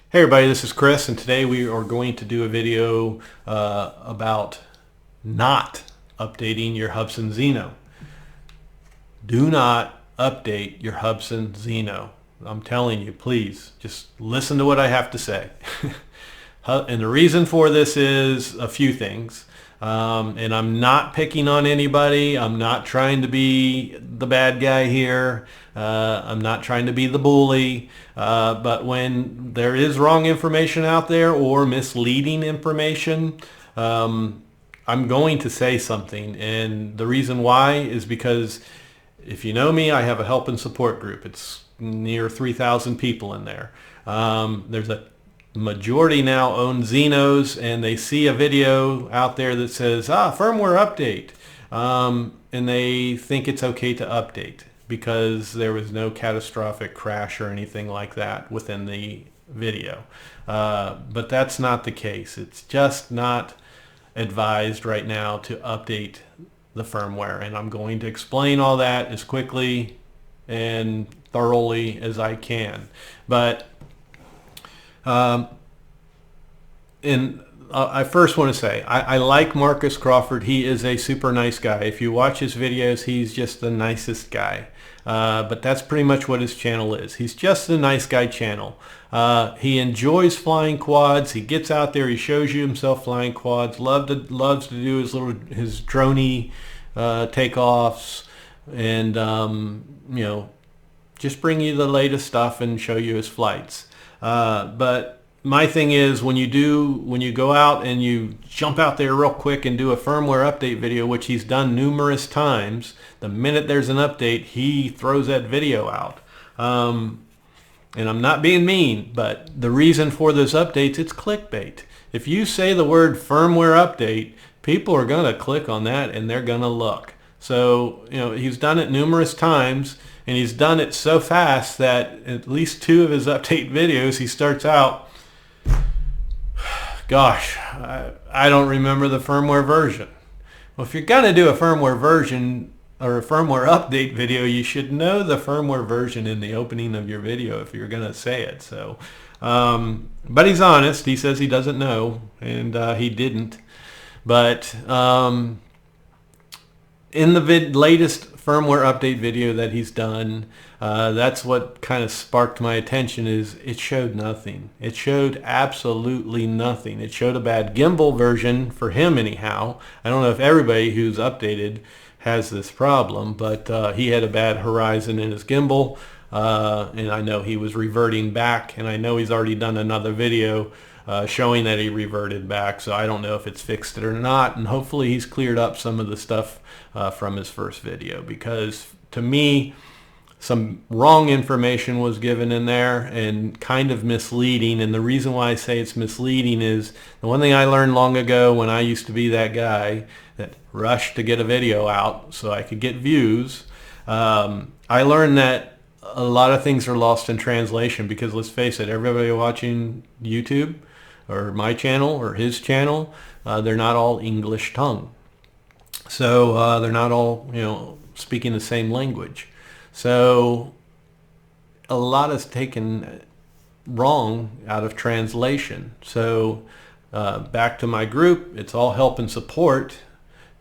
Hey everybody, this is Chris, and today we are going to do a video about not updating your Hubsan Zino. Do not update your Hubsan Zino. I'm telling you, please, just listen to what I have to say. And the reason for this is a few things. And I'm not picking on anybody. I'm not trying to be the bad guy here. I'm not trying to be the bully. But when there is wrong information out there or misleading information, I'm going to say something. And the reason why is because if you know me, I have a help and support group. It's near 3,000 people in there. There's a majority now own Xenos, and they see a video out there that says firmware update, and they think it's okay to update because there was no catastrophic crash or anything like that within the video. But that's not the case. It's just not advised right now to update the firmware, and I'm going to explain all that as quickly and thoroughly as I can. But I first want to say I like Marcus Crawford. He is a super nice guy. If you watch his videos, he's just the nicest guy. But that's pretty much what his channel is. He's just a nice guy channel. He enjoys flying quads. He gets out there. He shows you himself flying quads. Loves to do his droney takeoffs, and just bring you the latest stuff and show you his flights. But my thing is, when you go out and you jump out there real quick and do a firmware update video, which he's done numerous times, the minute there's an update, he throws that video out. And I'm not being mean, but the reason for those updates, it's clickbait. If you say the word firmware update, people are going to click on that and they're going to look. So, he's done it numerous times, and he's done it so fast that at least 2 of his update videos, he starts out, gosh, I don't remember the firmware version. Well, if you're going to do a firmware version or a firmware update video, you should know the firmware version in the opening of your video if you're going to say it. So, but he's honest. He says he doesn't know, and he didn't. But in the latest firmware update video that he's done, that's what kind of sparked my attention. Is it showed nothing. It showed absolutely nothing. It showed a bad gimbal version for him anyhow. I don't know if everybody who's updated has this problem, but he had a bad horizon in his gimbal, and I know he was reverting back, and I know he's already done another video showing that he reverted back, so I don't know if it's fixed it or not, and hopefully he's cleared up some of the stuff from his first video, because to me some wrong information was given in there and kind of misleading. And the reason why I say it's misleading is the one thing I learned long ago when I used to be that guy that rushed to get a video out so I could get views. I learned that a lot of things are lost in translation, because let's face it, everybody watching YouTube or my channel or his channel, they're not all English tongue. So they're not all speaking the same language. So a lot is taken wrong out of translation. So back to my group, it's all help and support.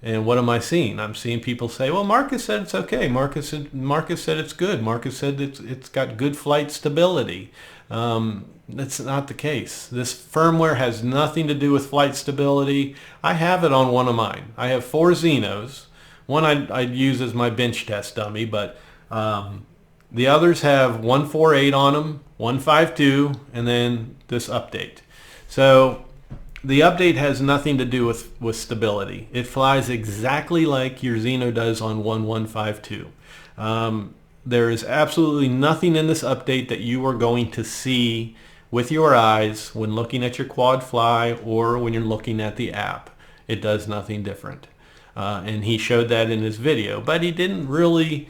And what am I seeing? I'm seeing people say, well, Marcus said it's okay. Marcus said it's good. Marcus said it's got good flight stability. That's not the case. This firmware has nothing to do with flight stability. I have it on one of mine. I have 4 Xenos. One I'd use as my bench test dummy, but the others have 148 on them, 152, and then this update. So the update has nothing to do with stability. It flies exactly like your Xeno does on 1152. There is absolutely nothing in this update that you are going to see with your eyes when looking at your quad fly or when you're looking at the app. It does nothing different. And he showed that in his video, but he didn't really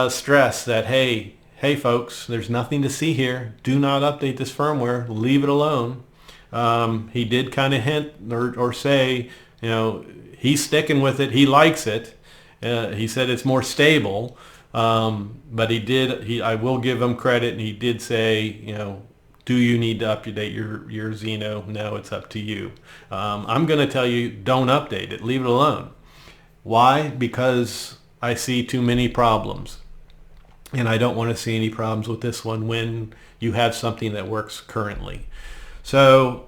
stress that, hey folks, there's nothing to see here. Do not update this firmware. Leave it alone. He did kind of hint or say, he's sticking with it. He likes it. He said it's more stable. But I will give him credit, and he did say, Do you need to update your Zino? No, it's up to you. I'm going to tell you, don't update it. Leave it alone. Why? Because I see too many problems. And I don't want to see any problems with this one when you have something that works currently. So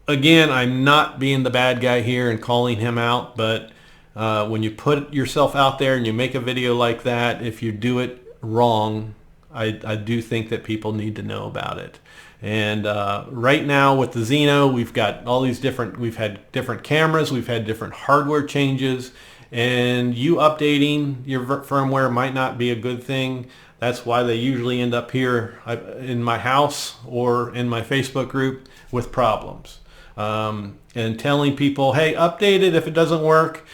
again, I'm not being the bad guy here and calling him out, but when you put yourself out there and you make a video like that, if you do it wrong, I do think that people need to know about it. And right now with the Zino, we've got all these we've had different cameras, we've had different hardware changes, and you updating your firmware might not be a good thing. That's why they usually end up here in my house or in my Facebook group with problems. And telling people, hey, update it. If it doesn't work,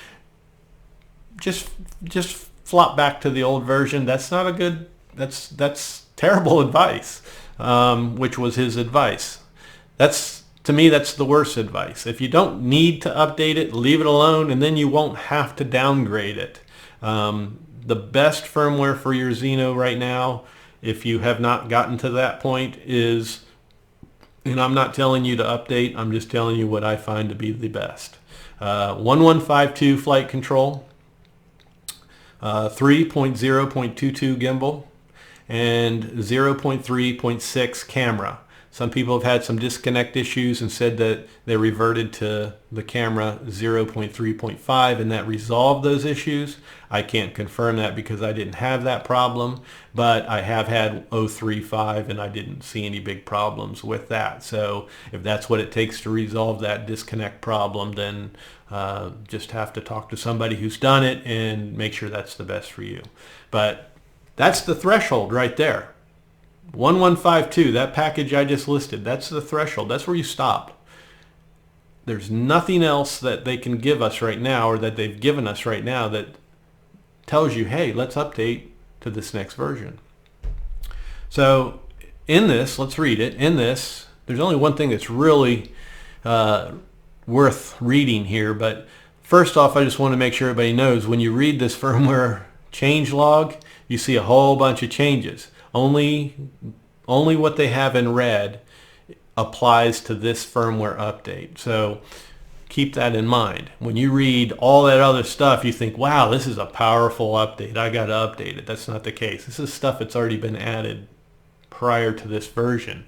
just flop back to the old version. That's not a good, that's terrible advice, which was his advice. To me, that's the worst advice. If you don't need to update it, leave it alone, and then you won't have to downgrade it. The best firmware for your Zino right now, if you have not gotten to that point, is, and I'm not telling you to update, I'm just telling you what I find to be the best. 1152 flight control, 3.0.22 gimbal, and 0.3.6 camera. Some people have had some disconnect issues and said that they reverted to the camera 0.3.5 and that resolved those issues. I can't confirm that because I didn't have that problem, but I have had 0.35 and I didn't see any big problems with that. So if that's what it takes to resolve that disconnect problem, then just have to talk to somebody who's done it and make sure that's the best for you. But that's the threshold right there. 1152, that package I just listed, that's the threshold. That's where you stop. There's nothing else that they can give us right now or that they've given us right now that tells you, hey, let's update to this next version. So in this, let's read it. In this, there's only one thing that's really worth reading here. But first off, I just want to make sure everybody knows when you read this firmware change log, you see a whole bunch of changes. Only what they have in red applies to this firmware update. So keep that in mind. When you read all that other stuff, you think, wow, this is a powerful update. I got to update it. That's not the case. This is stuff that's already been added prior to this version.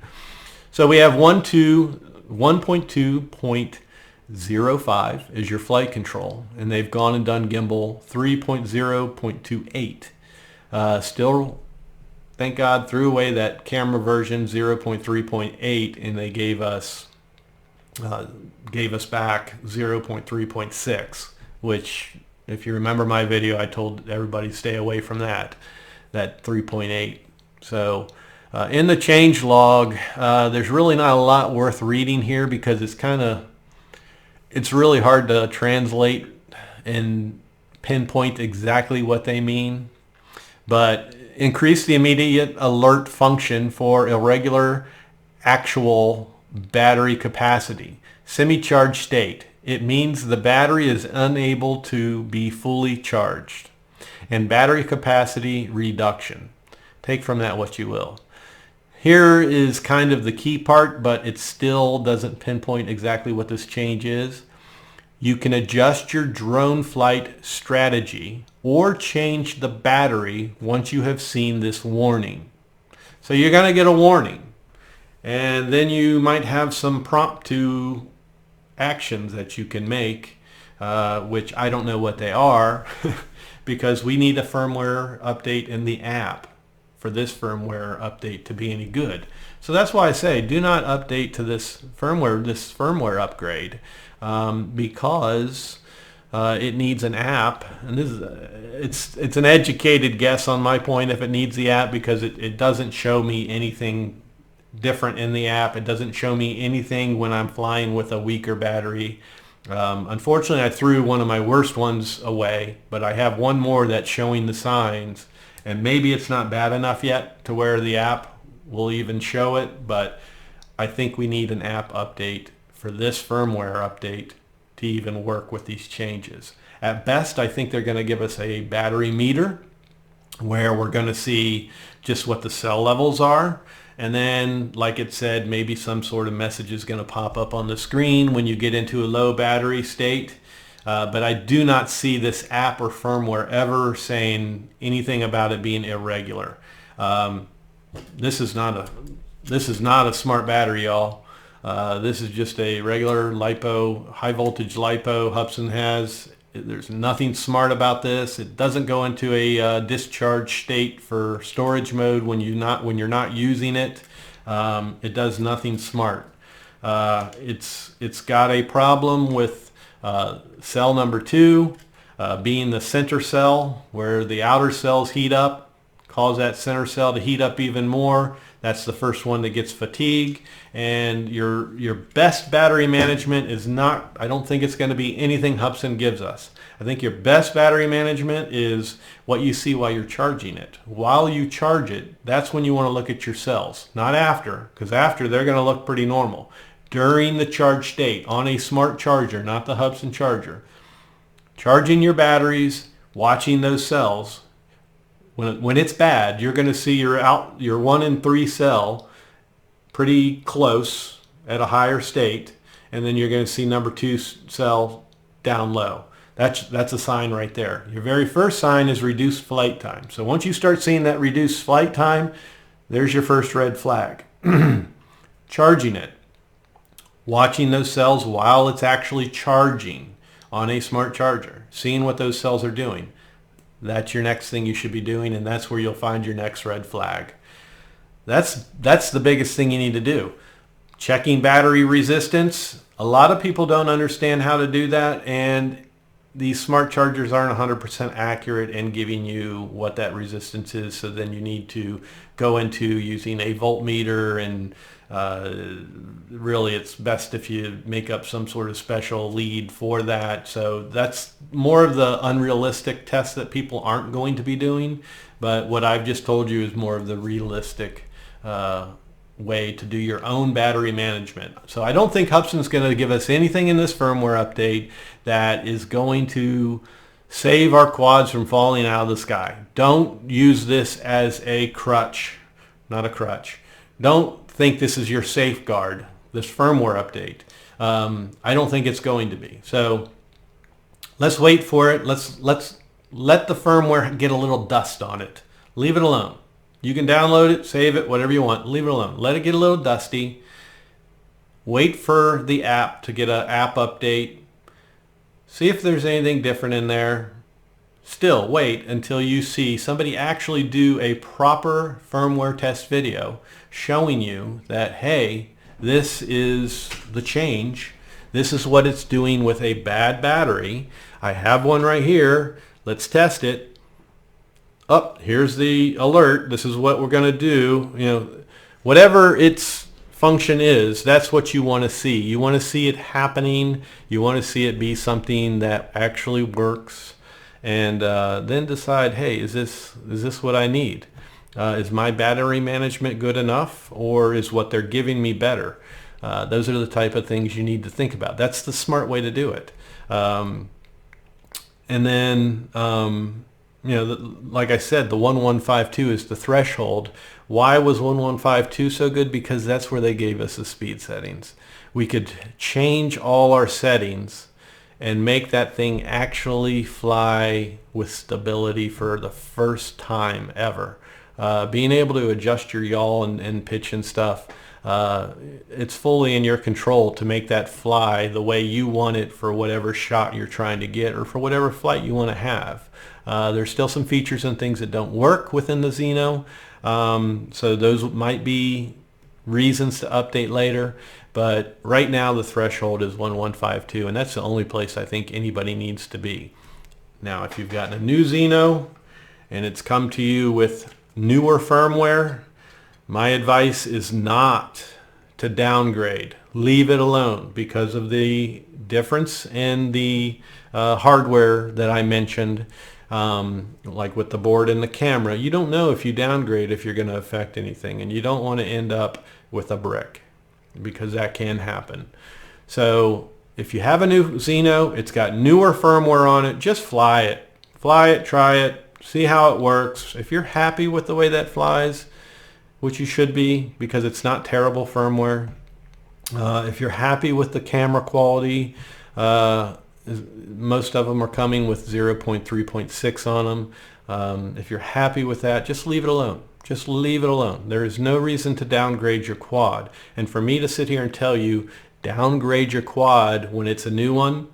So we have 1.2.05 is your flight control, and they've gone and done gimbal 3.0.28. Still, thank God, threw away that camera version 0.3.8, and they gave us back 0.3.6, which, if you remember my video, I told everybody to stay away from that 3.8. So in the change log, there's really not a lot worth reading here because it's really hard to translate and pinpoint exactly what they mean. But increase the immediate alert function for irregular actual battery capacity. Semi-charged state. It means the battery is unable to be fully charged. And battery capacity reduction. Take from that what you will. Here is kind of the key part, but it still doesn't pinpoint exactly what this change is. You can adjust your drone flight strategy or change the battery once you have seen this warning. So you're going to get a warning, and then you might have some prompt actions that you can make, which I don't know what they are because we need a firmware update in the app for this firmware update to be any good. So that's why I say do not update to this firmware upgrade because it needs an app, and it's an educated guess on my point if it needs the app because it doesn't show me anything different in the app. It doesn't show me anything when I'm flying with a weaker battery. Unfortunately, I threw one of my worst ones away, but I have one more that's showing the signs, and maybe it's not bad enough yet to where the app will even show it, but I think we need an app update for this firmware update to even work with these changes. At best, I think they're going to give us a battery meter where we're going to see just what the cell levels are, And then, like it said, maybe some sort of message is going to pop up on the screen when you get into a low battery state. But I do not see this app or firmware ever saying anything about it being irregular. This is not a smart battery, y'all. This is just a regular LiPo, high voltage LiPo Hubsan has. There's nothing smart about this. It doesn't go into a discharge state for storage mode when you're not using it. It does nothing smart. It's got a problem with cell number 2 being the center cell, where the outer cells heat up, cause that center cell to heat up even more. That's the first one that gets fatigue. And your best battery management is not, I don't think it's going to be anything Hubsan gives us. I think your best battery management is what you see while you're charging it. While you charge it, that's when you want to look at your cells. Not after, because after they're going to look pretty normal. During the charge state, on a smart charger, not the Hubsan charger, charging your batteries, watching those cells. When it's bad, you're going to see your 1 in 3 cell pretty close at a higher state, and then you're going to see number 2 cell down low. That's a sign right there. Your very first sign is reduced flight time. So once you start seeing that reduced flight time, there's your first red flag. Charging it. Watching those cells while it's actually charging on a smart charger. Seeing what those cells are doing. That's your next thing you should be doing, and that's where you'll find your next red flag. That's the biggest thing you need to do. Checking battery resistance. A lot of people don't understand how to do that, and these smart chargers aren't 100% accurate in giving you what that resistance is. So then you need to go into using a voltmeter, and really it's best if you make up some sort of special lead for that. So that's more of the unrealistic tests that people aren't going to be doing. But what I've just told you is more of the realistic way to do your own battery management. So I don't think Hubsan's going to give us anything in this firmware update that is going to save our quads from falling out of the sky. Don't use this as a crutch, not a crutch. Don't think this is your safeguard, this firmware update. I don't think it's going to be. So let's wait for it. Let's let the firmware get a little dust on it. Leave it alone. You can download it, save it, whatever you want. Leave it alone. Let it get a little dusty. Wait for the app to get an app update. See if there's anything different in there. Still, wait until you see somebody actually do a proper firmware test video showing you that, hey, this is the change. This is what it's doing with a bad battery. I have one right here. Let's test it. Oh, here's the alert. This is what we're going to do. You know, whatever its function is, that's what you want to see. You want to see it happening. You want to see it be something that actually works, and then decide, hey, is this what I need? Is my battery management good enough, or is what they're giving me better? Those are the type of things you need to think about. That's the smart way to do it. And then, you know, like I said, the 1152 is the threshold. Why was 1152 so good? Because that's where they gave us the speed settings. We could change all our settings and make that thing actually fly with stability for the first time ever. Being able to adjust your yaw and pitch and stuff, it's fully in your control to make that fly the way you want it for whatever shot you're trying to get or for whatever flight you want to have. There's still some features and things that don't work within the Zino, so those might be reasons to update later. But right now the threshold is 1152, and that's the only place I think anybody needs to be. Now, if you've gotten a new Zino and it's come to you with newer firmware, my advice is not to downgrade. Leave it alone because of the difference in the hardware that I mentioned, like with the board and the camera. You don't know if you downgrade if you're going to affect anything, and you don't want to end up with a brick, because that can happen. So if you have a new Zino, it's got newer firmware on it, just fly it. Fly it, try it, see how it works. If you're happy with the way that flies, which you should be because it's not terrible firmware. If you're happy with the camera quality, most of them are coming with 0.3.6 on them. If you're happy with that, just leave it alone. Just leave it alone. There is no reason to downgrade your quad. And for me to sit here and tell you, downgrade your quad when it's a new one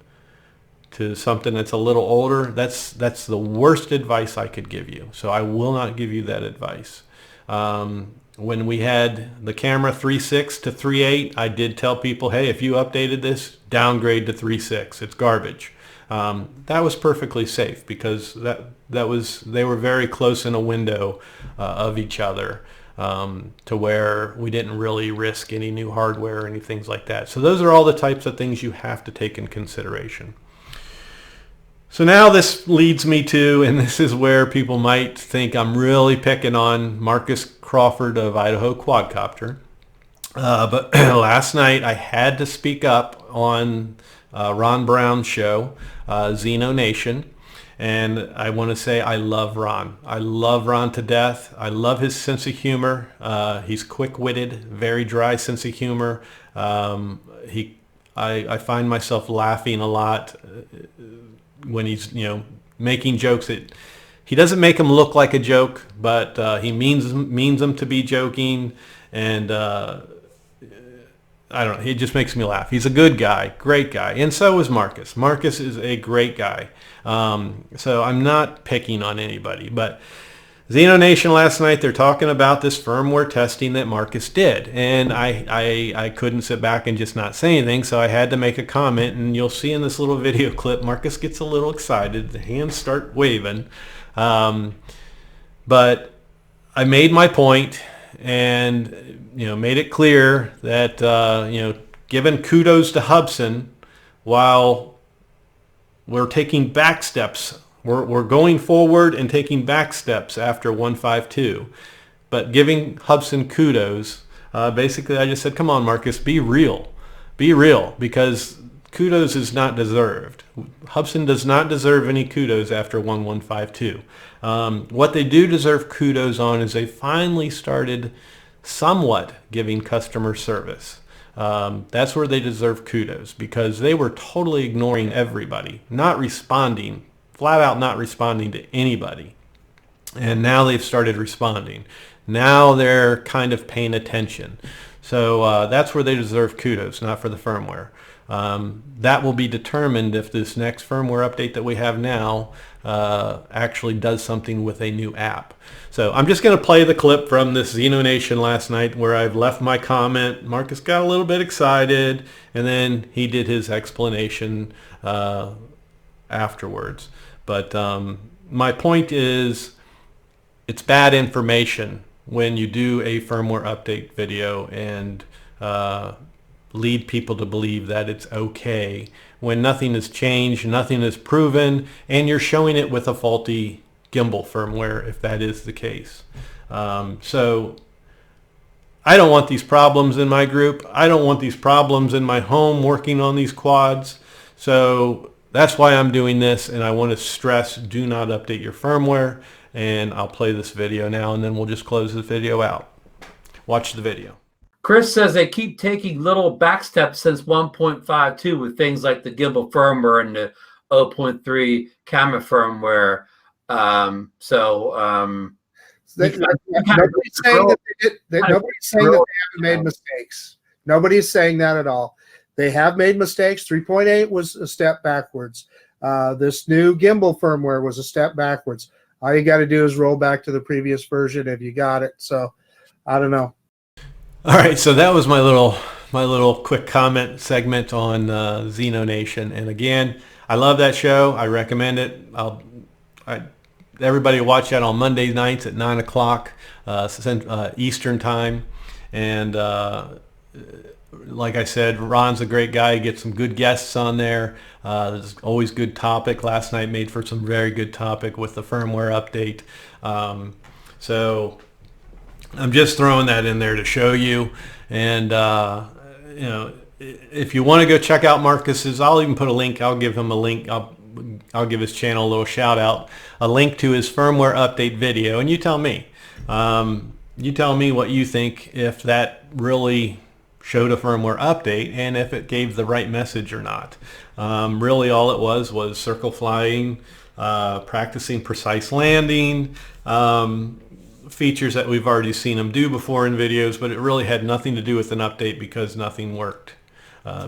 to something that's a little older, that's the worst advice I could give you. So I will not give you that advice. When we had the camera 3.6 to 3.8, I did tell people, hey, if you updated this, downgrade to 3.6. It's garbage. That was perfectly safe because they were very close in a window of each other, to where we didn't really risk any new hardware or any things like that. So those are all the types of things you have to take in consideration. So now this leads me to, and this is where people might think I'm really picking on Marcus Crawford of Idaho Quadcopter. But last night I had to speak up on Ron Brown's show, Zino Nation. And I want to say I love Ron. I love Ron to death. I love his sense of humor. He's quick-witted, very dry sense of humor. I find myself laughing a lot when he's making jokes. He doesn't make them look like a joke, but he means them to be joking, and I don't know, he just makes me laugh. He's a good guy, great guy, and so is Marcus. Marcus is a great guy. So I'm not picking on anybody, but Zino Nation last night, they're talking about this firmware testing that Marcus did, and I couldn't sit back and just not say anything, so I had to make a comment, and you'll see in this little video clip, Marcus gets a little excited, the hands start waving, but I made my point and made it clear that giving kudos to Hubsan while we're taking back steps. We're going forward and taking back steps after 152, but giving Hubsan kudos. Basically, I just said, come on, Marcus, be real, because kudos is not deserved. Hubsan does not deserve any kudos after 1152. What they do deserve kudos on is they finally started somewhat giving customer service. That's where they deserve kudos, because they were totally ignoring everybody, not responding, flat out not responding to anybody. And now they've started responding. Now they're kind of paying attention. So that's where they deserve kudos, not for the firmware. That will be determined if this next firmware update that we have now actually does something with a new app. So I'm just going to play the clip from this Zino Nation last night where I've left my comment. Marcus got a little bit excited, and then he did his explanation afterwards. But my point is, it's bad information when you do a firmware update video and lead people to believe that it's okay when nothing has changed, nothing is proven, and you're showing it with a faulty gimbal firmware if that is the case. So I don't want these problems in my group. I don't want these problems in my home working on these quads. So that's why I'm doing this, and I want to stress, do not update your firmware. And I'll play this video now, and then we'll just close the video out. Watch the video. Chris says they keep taking little back steps since 1.52 with things like the gimbal firmware and the 0.3 camera firmware. Nobody's saying that they haven't made mistakes. Nobody's saying that at all. They have made mistakes. 3.8 was a step backwards. This new gimbal firmware was a step backwards. All you got to do is roll back to the previous version if you got it. So I don't know. All right, so that was my little quick comment segment on Zino Nation. And again, I love that show. I recommend it. Everybody watch that on Monday nights at 9 o'clock Eastern time. And like I said, Ron's a great guy. He gets some good guests on there. There's always good topic. Last night made for some very good topic with the firmware update. So I'm just throwing that in there to show you. And if you want to go check out Marcus's, I'll even put a link. I'll give him a link. I'll give his channel a little shout out. A link to his firmware update video. And you tell me. you tell me what you think, if that really showed a firmware update and if it gave the right message or not. Really all it was circle flying, practicing precise landing, features that we've already seen them do before in videos, but it really had nothing to do with an update because nothing worked.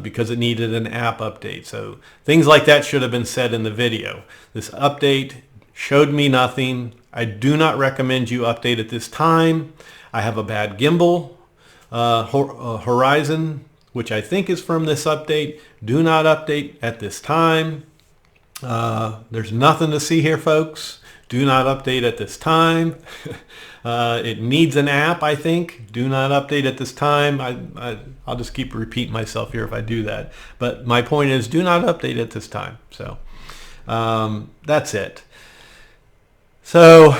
Because it needed an app update. So things like that should have been said in the video. This update showed me nothing. I do not recommend you update at this time. I have a bad gimbal horizon, which I think is from this update. Do not update at this time. There's nothing to see here, folks. Do not update at this time. It needs an app, I think. Do not update at this time. I'll just keep repeating myself here if I do that. But my point is, do not update at this time. So that's it. So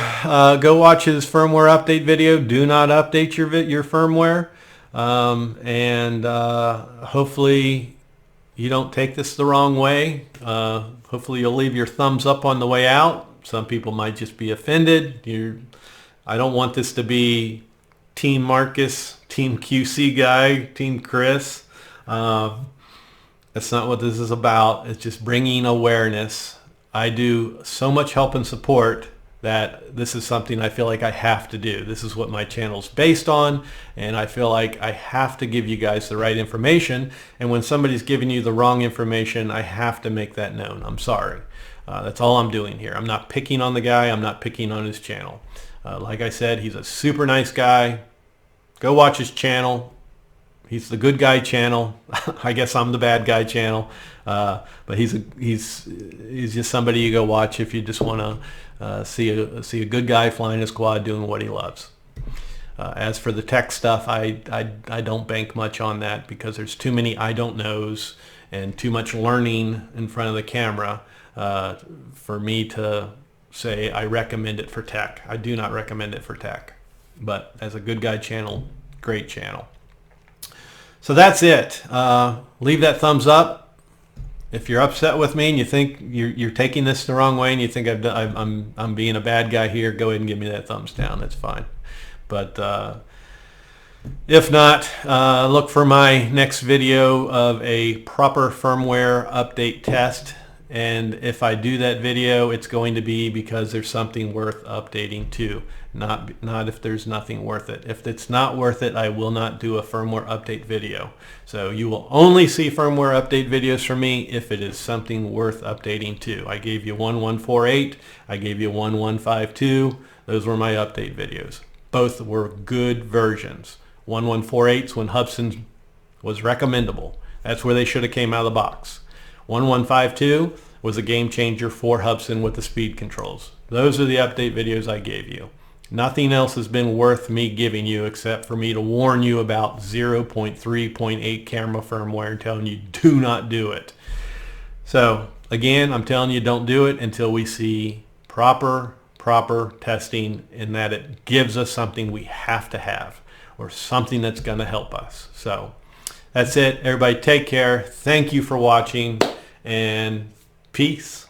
go watch his firmware update video. Do not update your firmware. And hopefully you don't take this the wrong way. Hopefully you'll leave your thumbs up on the way out. Some people might just be offended. I don't want this to be Team Marcus, Team QC guy, Team Chris. That's not what this is about. It's just bringing awareness. I do so much help and support that this is something I feel like I have to do. This is what my channel's based on, and I feel like I have to give you guys the right information. And when somebody's giving you the wrong information, I have to make that known. I'm sorry. That's all I'm doing here. I'm not picking on the guy. I'm not picking on his channel. Like I said, he's a super nice guy. Go watch his channel. He's the good guy channel. I guess I'm the bad guy channel. But he's just somebody you go watch if you just want to see a good guy flying his quad doing what he loves. As for the tech stuff, I don't bank much on that because there's too many I don't knows and too much learning in front of the camera for me to say I recommend it for tech. I do not recommend it for tech. But as a good guy channel, great channel. So that's it. Leave that thumbs up. If you're upset with me and you think you're taking this the wrong way and you think I'm being a bad guy here, go ahead and give me that thumbs down. That's fine. But if not, look for my next video of a proper firmware update test. And if I do that video, it's going to be because there's something worth updating to, not if there's nothing worth it. If it's not worth it, I will not do a firmware update video. So you will only see firmware update videos from me if it is something worth updating to. I gave you 1148, I gave you 1152. Those were my update videos. Both were good versions. 1148's when Hubsan was recommendable. That's where they should have came out of the box. 1152 was a game changer for Hubsan with the speed controls. Those are the update videos I gave you. Nothing else has been worth me giving you except for me to warn you about 0.3.8 camera firmware and telling you do not do it. So again, I'm telling you don't do it until we see proper testing and that it gives us something we have to have or something that's going to help us. So that's it. Everybody take care. Thank you for watching and peace.